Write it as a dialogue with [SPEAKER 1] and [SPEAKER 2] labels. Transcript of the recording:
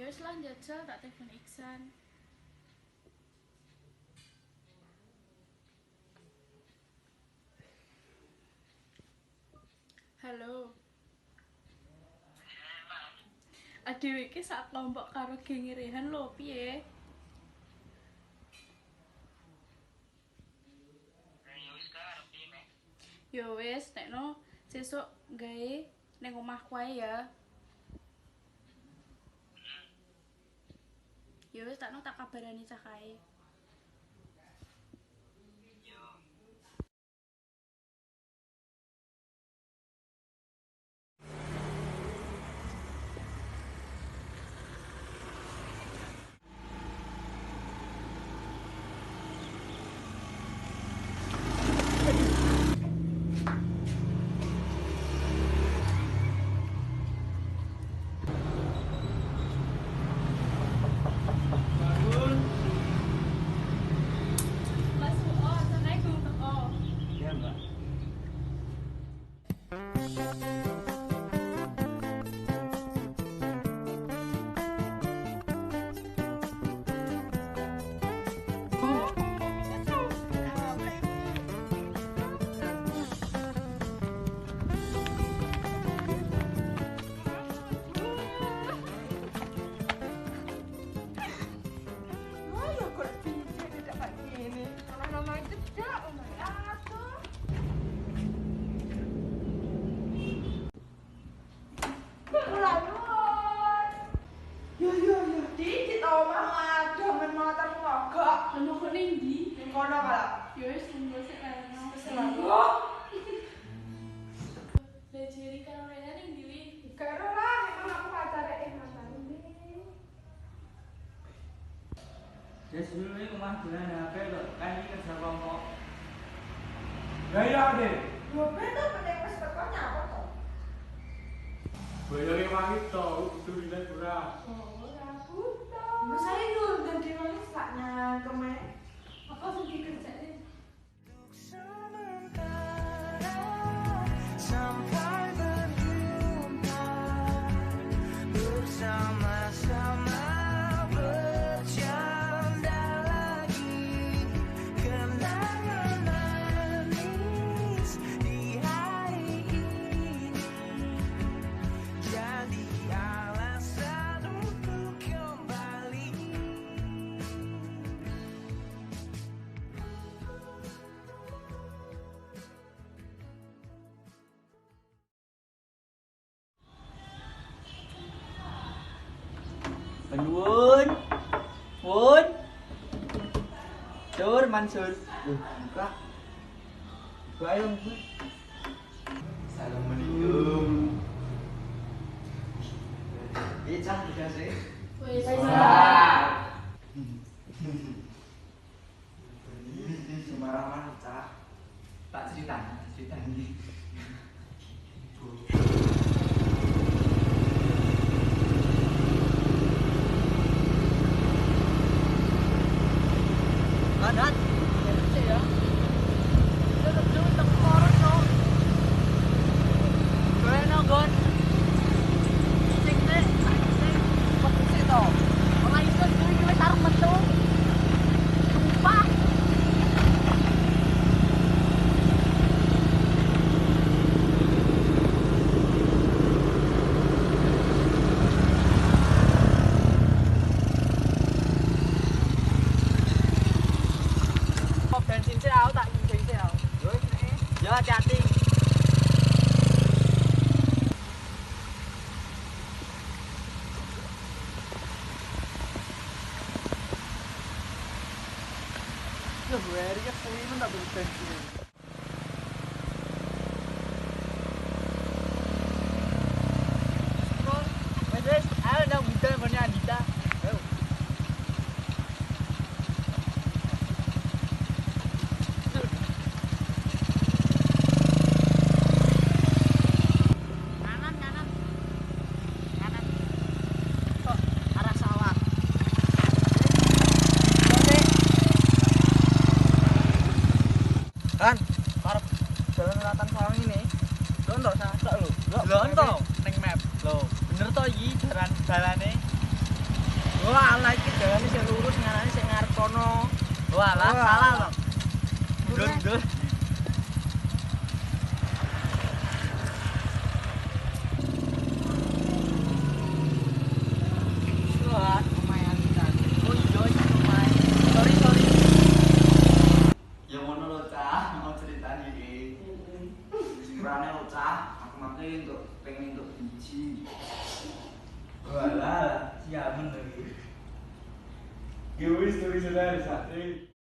[SPEAKER 1] Ya wis lah njajal tak telepon Iksan. Halo. Adewe iki sak kelompok karo geng Rehan lho, piye? Ya wis, nekno sesuk gawe ning omahku ae ya. Ya wis takno tak kabarani cah kae. Anu kok ning ndi?
[SPEAKER 2] Ning kono Pak.
[SPEAKER 1] Ya wis tunggu sik lan.
[SPEAKER 2] Selalu.
[SPEAKER 1] Lah jeri karo Rehan ning ndi wi?
[SPEAKER 2] Karo lah, emang aku pacare mantan ini.
[SPEAKER 3] Des dulu ini rumah bulan HP lho, kan ini kerja kelompok.
[SPEAKER 4] Gaya deh,
[SPEAKER 2] Yo beto penting wis teko nyapa to?
[SPEAKER 4] bayarnya wangi tau, itu bilang kurang.
[SPEAKER 2] Ora buta. Wis ae lho dan dhewe sak nyangkeme.
[SPEAKER 1] Apa sing dikerjain?
[SPEAKER 5] Sampai berjumpa bersama-sama bercanda lagi kenangan manis di hari ini jadi alasan untuk kembali.
[SPEAKER 3] Wun. Wun. Sur, Mansur. Buka. Buka ayo, Bun. Assalamualaikum. Cah, dikasih.
[SPEAKER 1] Wis.
[SPEAKER 3] Sembarangan, Cah. Tak cerita ini. Adat. Ya. Terus tak koron no. Kena gon. Sing nek, sing posisi to. Ora iso kuwi wis arep metu. Sumpah. Bensin sih aku tak bensin sih aku. Ya hati-hati. Ya gue hari kan ini tak beli bensin. Wes, ayo nang buta punya Andita. Ayo. Kan, parep jalan selatan sawang ini. Lho entuk sasak lho. Lho entuk ning map. Lho, bener to iki jalan-jalane. Wah, lah iki dalane sing lurus ngarane sing ngarep kono. Walah, salah to. Mundur. Wah, lumayan kan. Oh, iya, lumayan. Sorry.
[SPEAKER 6] Ya ngono lho, Cah, mau ceritane iki. Sepurane lho, Cah, aku makne untuk pengen untuk biji.
[SPEAKER 4] Walah, siamen lagi. Ya wis tulis saudara sate.